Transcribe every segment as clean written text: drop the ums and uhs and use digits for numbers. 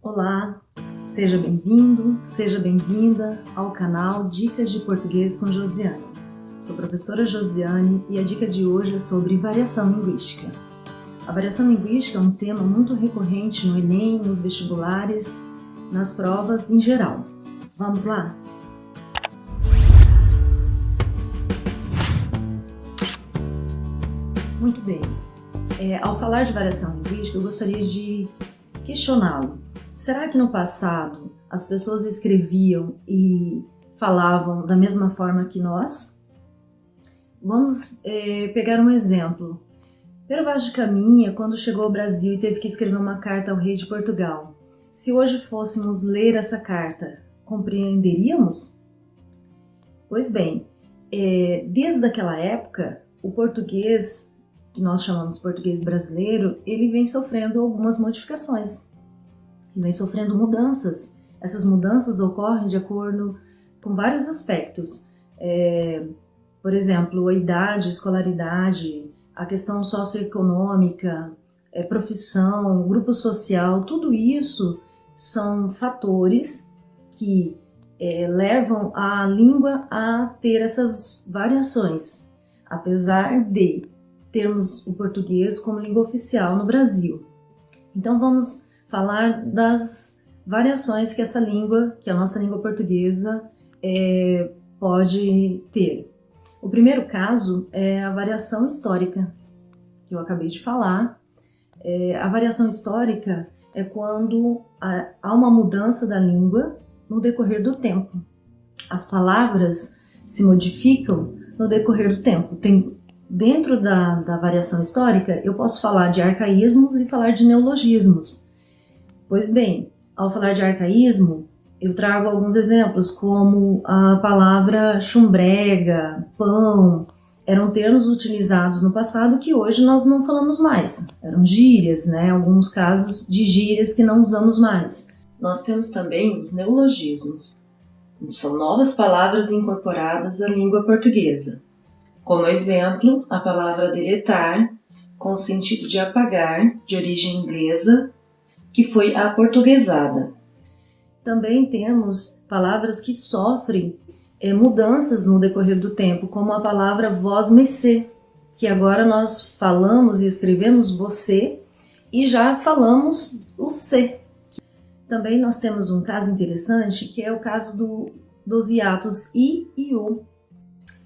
Olá, seja bem-vindo, seja bem-vinda ao canal Dicas de Português com Josiane. Sou professora Josiane e a dica de hoje é sobre variação linguística. A variação linguística é um tema muito recorrente no Enem, nos vestibulares, nas provas em geral. Vamos lá? Muito bem. Ao falar de variação linguística, eu gostaria de questioná-lo. Será que no passado as pessoas escreviam e falavam da mesma forma que nós? Vamos pegar um exemplo. Pero Vaz de Caminha, quando chegou ao Brasil e teve que escrever uma carta ao rei de Portugal, se hoje fôssemos ler essa carta, compreenderíamos? Pois bem, desde aquela época, o português, que nós chamamos português brasileiro, ele vem sofrendo algumas modificações. E vem sofrendo mudanças. Essas mudanças ocorrem de acordo com vários aspectos. Por exemplo, a idade, escolaridade, a questão socioeconômica, profissão, grupo social, tudo isso são fatores que levam a língua a ter essas variações, apesar de termos o português como língua oficial no Brasil. Então vamos falar das variações que essa língua, que a nossa língua portuguesa, pode ter. O primeiro caso é a variação histórica, que eu acabei de falar. A variação histórica é quando há uma mudança da língua no decorrer do tempo. As palavras se modificam no decorrer do tempo. Dentro da variação histórica, eu posso falar de arcaísmos e falar de neologismos. Pois bem, ao falar de arcaísmo, eu trago alguns exemplos, como a palavra chumbrega, pão, eram termos utilizados no passado que hoje nós não falamos mais. Eram gírias, né? Alguns casos de gírias que não usamos mais. Nós temos também os neologismos. São novas palavras incorporadas à língua portuguesa. Como exemplo, a palavra deletar, com o sentido de apagar, de origem inglesa, que foi aportuguesada. Também temos palavras que sofrem mudanças no decorrer do tempo, como a palavra vós-me-cê, que agora nós falamos e escrevemos você e já falamos o cê. Também nós temos um caso interessante, que é o caso dos hiatos i e u,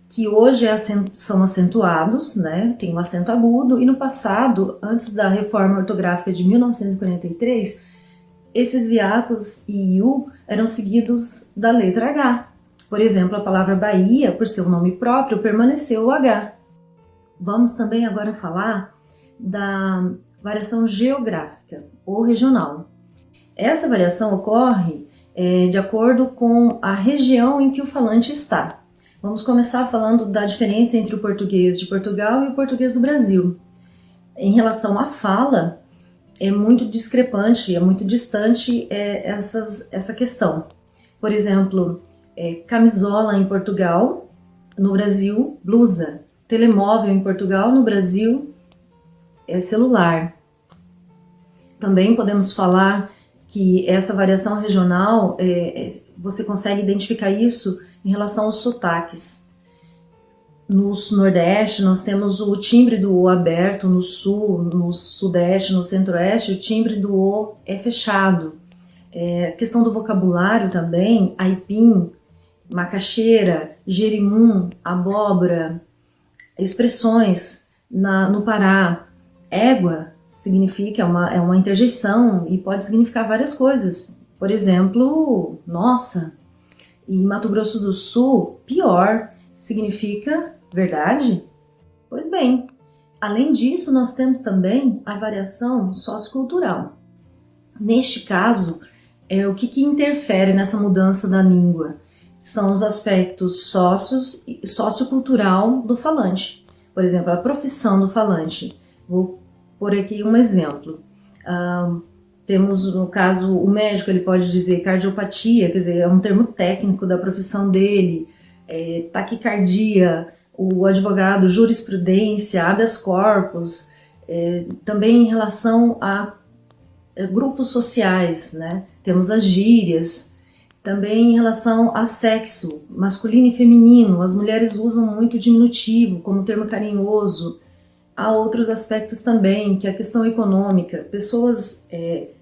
que hoje são acentuados, né? Tem um acento agudo, e no passado, antes da reforma ortográfica de 1943, esses hiatos i e u eram seguidos da letra H. Por exemplo, a palavra Bahia, por seu nome próprio, permaneceu o H. Vamos também agora falar da variação geográfica ou regional. Essa variação ocorre de acordo com a região em que o falante está. Vamos começar falando da diferença entre o português de Portugal e o português do Brasil. Em relação à fala, é muito discrepante, é muito distante essa questão. Por exemplo, camisola em Portugal, no Brasil, blusa. Telemóvel em Portugal, no Brasil, celular. Também podemos falar que essa variação regional, você consegue identificar isso em relação aos sotaques. No Nordeste, nós temos o timbre do O aberto, no Sul, no Sudeste, no Centro-Oeste, o timbre do O é fechado. A questão do vocabulário também, aipim, macaxeira, jerimum, abóbora, expressões no Pará. Égua significa, é uma interjeição e pode significar várias coisas. Por exemplo, nossa. E em Mato Grosso do Sul, pior, significa verdade? Pois bem, além disso, nós temos também a variação sociocultural. Neste caso, o que interfere nessa mudança da língua? São os aspectos sociocultural do falante. Por exemplo, a profissão do falante. Vou pôr aqui um exemplo. Temos, no caso, o médico, ele pode dizer cardiopatia, quer dizer, é um termo técnico da profissão dele, taquicardia, o advogado, jurisprudência, habeas corpus, também em relação a grupos sociais, né? Temos as gírias. Também em relação a sexo, masculino e feminino, as mulheres usam muito diminutivo como termo carinhoso. Há outros aspectos também, que é a questão econômica. Pessoas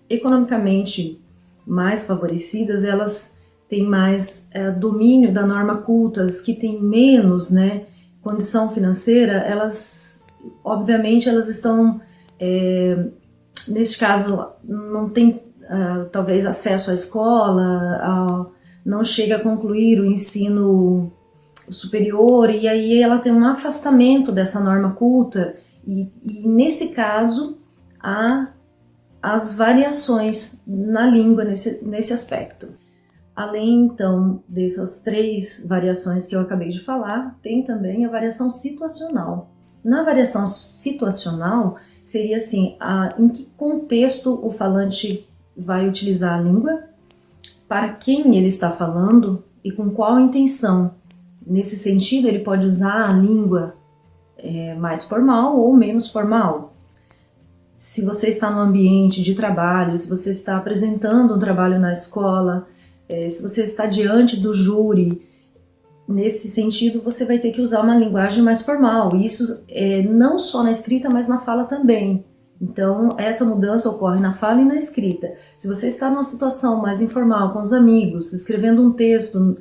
economicamente mais favorecidas, elas têm mais domínio da norma culta, as que têm menos, né, condição financeira, elas, obviamente, elas estão, neste caso, não têm talvez acesso à escola, não chega a concluir o ensino superior, e aí ela tem um afastamento dessa norma culta, e nesse caso há as variações na língua nesse aspecto. Além então dessas 3 variações que eu acabei de falar, tem também a variação situacional. Na variação situacional seria assim, em que contexto o falante vai utilizar a língua, para quem ele está falando e com qual intenção. Nesse sentido, ele pode usar a língua mais formal ou menos formal. Se você está no ambiente de trabalho, se você está apresentando um trabalho na escola, se você está diante do júri, nesse sentido você vai ter que usar uma linguagem mais formal. Isso não só na escrita, mas na fala também. Então, essa mudança ocorre na fala e na escrita. Se você está numa situação mais informal, com os amigos, escrevendo um texto,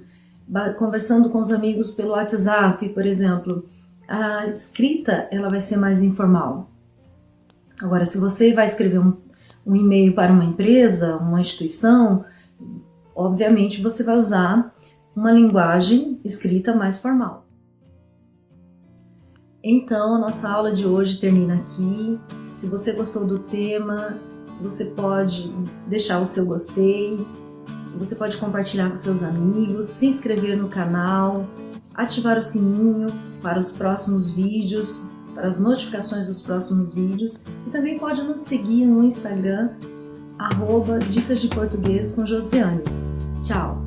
conversando com os amigos pelo WhatsApp, por exemplo, a escrita ela vai ser mais informal. Agora, se você vai escrever um e-mail para uma empresa, uma instituição, obviamente você vai usar uma linguagem escrita mais formal. Então, a nossa aula de hoje termina aqui. Se você gostou do tema, você pode deixar o seu gostei, você pode compartilhar com seus amigos, se inscrever no canal, ativar o sininho para os próximos vídeos, para as notificações dos próximos vídeos, e também pode nos seguir no Instagram, @dicas de português com Josiane. Tchau!